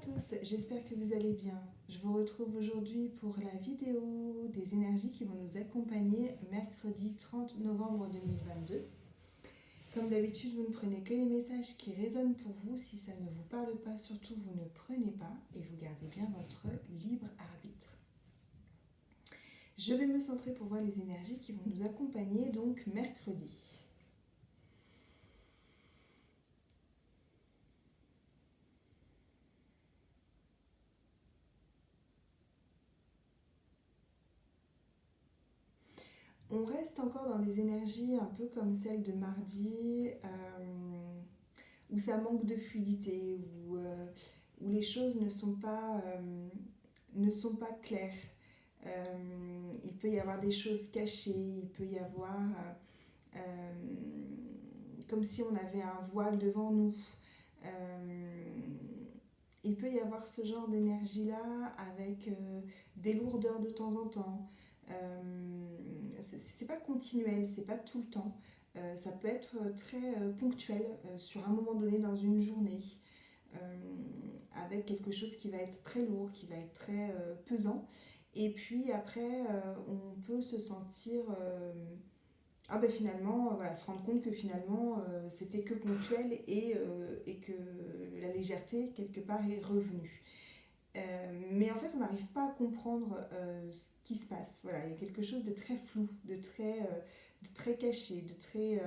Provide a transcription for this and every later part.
tous, j'espère que vous allez bien. Je vous retrouve aujourd'hui pour la vidéo des énergies qui vont nous accompagner mercredi 30 novembre 2022. Comme d'habitude, vous ne prenez que les messages qui résonnent pour vous. Si ça ne vous parle pas, surtout vous ne prenez pas et vous gardez bien votre libre arbitre. Je vais me centrer pour voir les énergies qui vont nous accompagner donc mercredi. On reste encore dans des énergies un peu comme celle de mardi, où ça manque de fluidité, où les choses ne sont pas claires. Il peut y avoir des choses cachées, il peut y avoir comme si on avait un voile devant nous. Il peut y avoir ce genre d'énergie-là avec des lourdeurs de temps en temps. C'est pas continuel, c'est pas tout le temps. Ça peut être très ponctuel sur un moment donné dans une journée, avec quelque chose qui va être très lourd, qui va être très pesant. Et puis après, on peut se sentir finalement, voilà, se rendre compte que finalement c'était que ponctuel et que la légèreté quelque part est revenue. Mais en fait, on n'arrive pas à comprendre ce qui se passe. Voilà, il y a quelque chose de très flou, de très caché, de très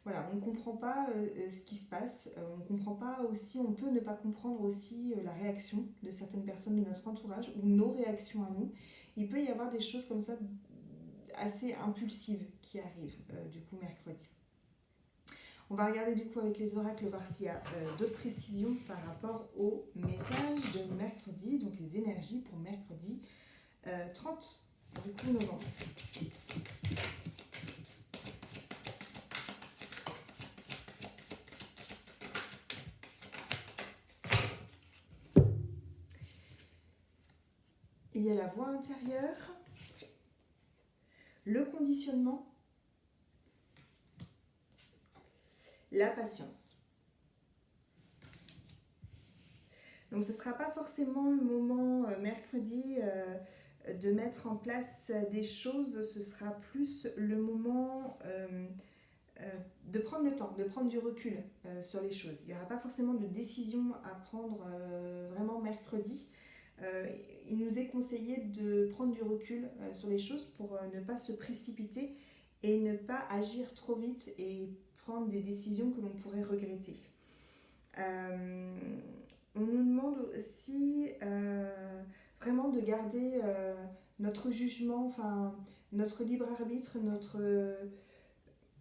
voilà, on ne comprend pas ce qui se passe. On comprend pas aussi, on peut ne pas comprendre aussi la réaction de certaines personnes de notre entourage ou nos réactions à nous. Il peut y avoir des choses comme ça assez impulsives qui arrivent du coup mercredi. On va regarder du coup avec les oracles, voir s'il y a d'autres précisions par rapport au message de mercredi, donc les énergies pour mercredi 30 du coup novembre. Il y a la voix intérieure, le conditionnement, la patience. Donc ce ne sera pas forcément le moment mercredi de mettre en place des choses, ce sera plus le moment de prendre le temps, de prendre du recul sur les choses. Il n'y aura pas forcément de décision à prendre vraiment mercredi. Il nous est conseillé de prendre du recul sur les choses pour ne pas se précipiter et ne pas agir trop vite et prendre des décisions que l'on pourrait regretter. On nous demande aussi vraiment de garder notre jugement, enfin notre libre arbitre,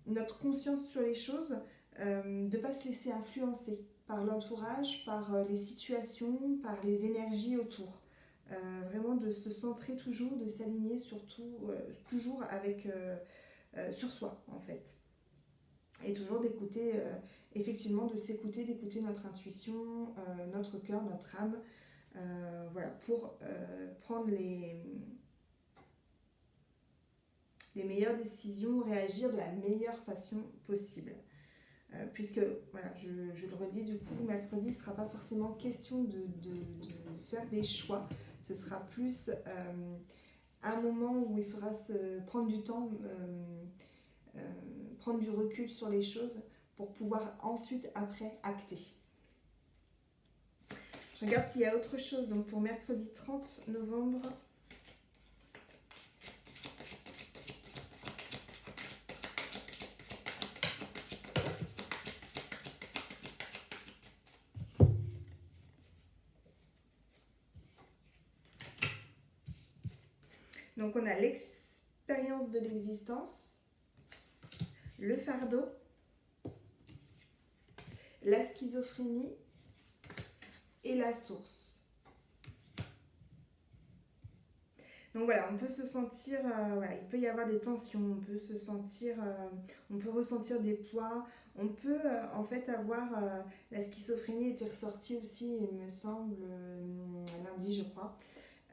notre conscience sur les choses, de ne pas se laisser influencer par l'entourage, par les situations, par les énergies autour. Vraiment de se centrer toujours, de s'aligner surtout, toujours avec, sur soi en fait. Et toujours d'écouter, effectivement de s'écouter, d'écouter notre intuition, notre cœur, notre âme, voilà, pour prendre les meilleures décisions, réagir de la meilleure façon possible. Puisque, voilà, je le redis, du coup, mercredi, ce ne sera pas forcément question de faire des choix. Ce sera plus un moment où il faudra se prendre du temps, prendre du recul sur les choses pour pouvoir ensuite, après, acter. Je regarde s'il y a autre chose. Donc pour mercredi 30 novembre, donc on a l'expérience de l'existence, le fardeau, la schizophrénie et la source. Donc voilà, on peut se sentir, voilà, il peut y avoir des tensions, on peut se sentir, on peut ressentir des poids, on peut en fait avoir, la schizophrénie était ressortie aussi, il me semble, lundi je crois,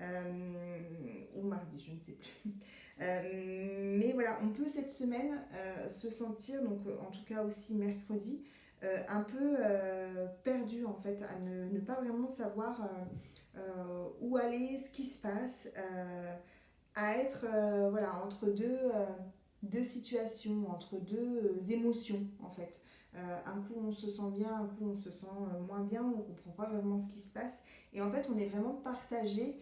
ou mardi, je ne sais plus. Mais voilà, on peut cette semaine se sentir, donc en tout cas aussi mercredi, un peu perdu en fait, à ne pas vraiment savoir où aller, ce qui se passe, à être voilà, entre deux situations, entre deux émotions en fait. Un coup on se sent bien, un coup on se sent moins bien, on ne comprend pas vraiment ce qui se passe. Et en fait on est vraiment partagé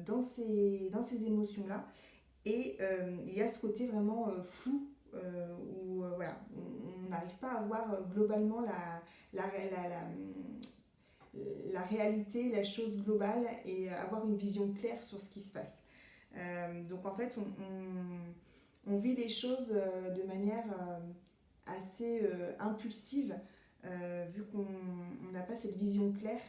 dans ces émotions-là. Et il y a ce côté vraiment flou où voilà, on n'arrive pas à voir globalement la, la, la, la réalité, la chose globale et avoir une vision claire sur ce qui se passe. Donc en fait, on vit les choses de manière assez impulsive, vu qu'on n'a pas cette vision claire.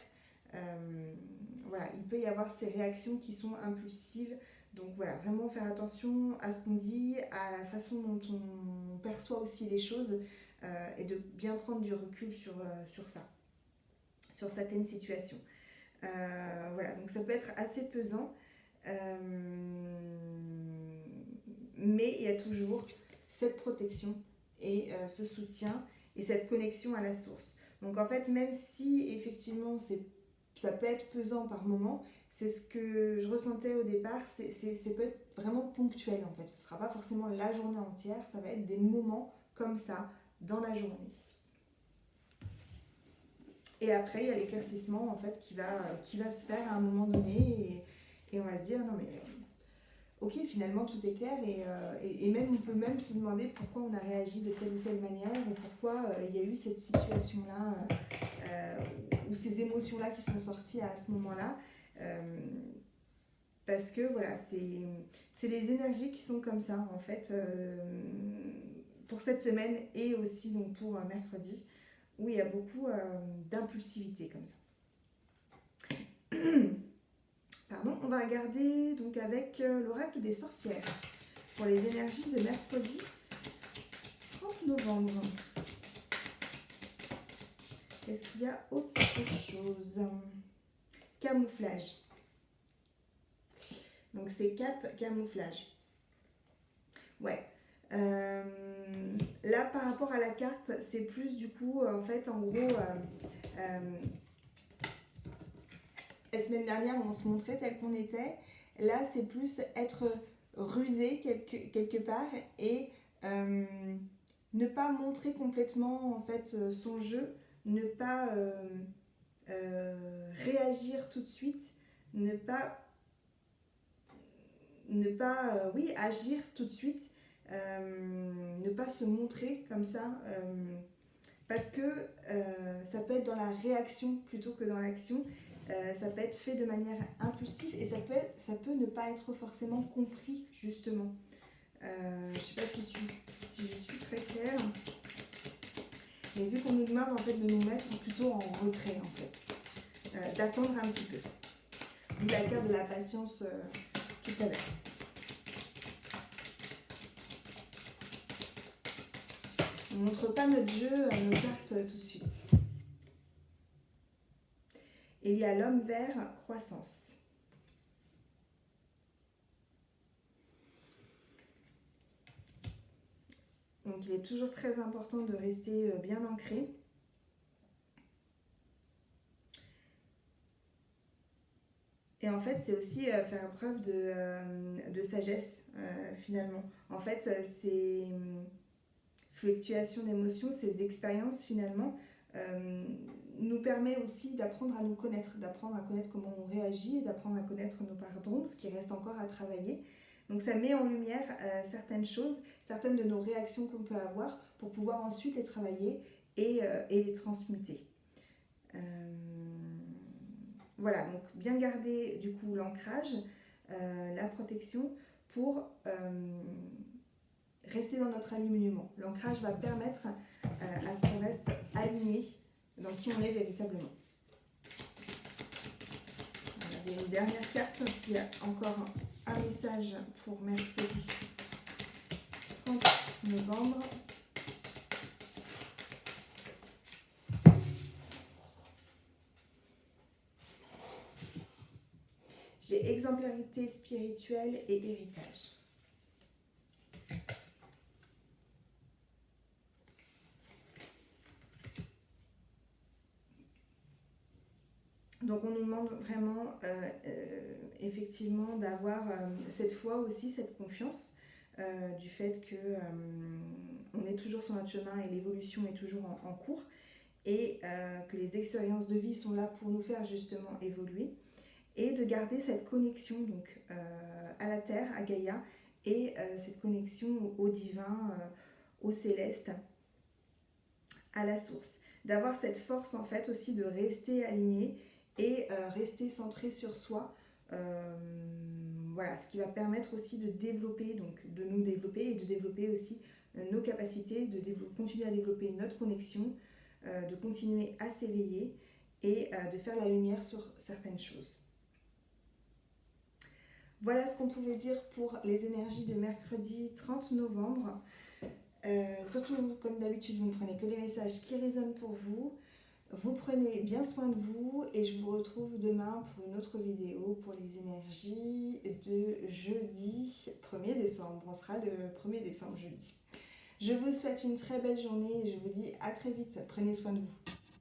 Voilà, il peut y avoir ces réactions qui sont impulsives. Donc voilà, vraiment faire attention à ce qu'on dit, à la façon dont on perçoit aussi les choses, et de bien prendre du recul sur ça, sur certaines situations. Voilà, donc ça peut être assez pesant, euh, mais il y a toujours cette protection et ce soutien et cette connexion à la source. Donc en fait, même si effectivement ça peut être pesant par moment, c'est ce que je ressentais au départ, c'est peut être vraiment ponctuel en fait. Ce ne sera pas forcément la journée entière, ça va être des moments comme ça dans la journée. Et après, il y a l'éclaircissement en fait qui va se faire à un moment donné et on va se dire non mais ok, finalement tout est clair et même on peut même se demander pourquoi on a réagi de telle ou telle manière ou pourquoi il y a eu cette situation-là ou ces émotions-là qui sont sorties à ce moment-là. Parce que voilà, c'est les énergies qui sont comme ça en fait pour cette semaine et aussi donc pour mercredi où il y a beaucoup d'impulsivité comme ça. Pardon, on va regarder donc avec l'oracle des sorcières pour les énergies de mercredi 30 novembre. Est-ce qu'il y a autre chose? Camouflage. Donc c'est cap, camouflage. Ouais. Là par rapport à la carte, c'est plus du coup en fait en gros la semaine dernière on se montrait tel qu'on était. Là c'est plus être rusé quelque part et ne pas montrer complètement en fait son jeu, ne pas réagir tout de suite, ne pas oui, agir tout de suite, ne pas se montrer comme ça, parce que ça peut être dans la réaction plutôt que dans l'action, ça peut être fait de manière impulsive et ça peut ne pas être forcément compris justement. Je ne sais pas si je suis très claire, mais vu qu'on nous demande en fait de nous mettre plutôt en retrait en fait, d'attendre un petit peu. D'où la carte de la patience tout à l'heure. On ne montre pas notre jeu à nos cartes tout de suite. Et il y a l'homme vert, croissance. Donc il est toujours très important de rester bien ancré. Et en fait, c'est aussi faire preuve de sagesse, finalement. En fait, ces fluctuations d'émotions, ces expériences, finalement, nous permet aussi d'apprendre à nous connaître, d'apprendre à connaître comment on réagit et d'apprendre à connaître nos parts d'ombre, ce qui reste encore à travailler. Donc ça met en lumière certaines choses, certaines de nos réactions qu'on peut avoir pour pouvoir ensuite les travailler et les transmuter. Voilà, donc bien garder du coup l'ancrage, la protection pour rester dans notre alignement. L'ancrage va permettre à ce qu'on reste aligné dans qui on est véritablement. Il y a une dernière carte, s'il y a encore un message pour mercredi 30 novembre. J'ai exemplarité spirituelle et héritage. Donc on nous demande vraiment effectivement d'avoir cette foi aussi, cette confiance du fait que on est toujours sur notre chemin et l'évolution est toujours en cours et que les expériences de vie sont là pour nous faire justement évoluer et de garder cette connexion donc à la terre, à Gaïa et cette connexion au divin, au céleste, à la source. D'avoir cette force en fait aussi de rester aligné et rester centré sur soi. Voilà, ce qui va permettre aussi de développer, donc de nous développer et de développer aussi nos capacités, de continuer à développer notre connexion, de continuer à s'éveiller et de faire la lumière sur certaines choses. Voilà ce qu'on pouvait dire pour les énergies de mercredi 30 novembre. Surtout, comme d'habitude, vous ne prenez que les messages qui résonnent pour vous. Vous prenez bien soin de vous et je vous retrouve demain pour une autre vidéo pour les énergies de jeudi 1er décembre. On sera le 1er décembre jeudi. Je vous souhaite une très belle journée et je vous dis à très vite. Prenez soin de vous.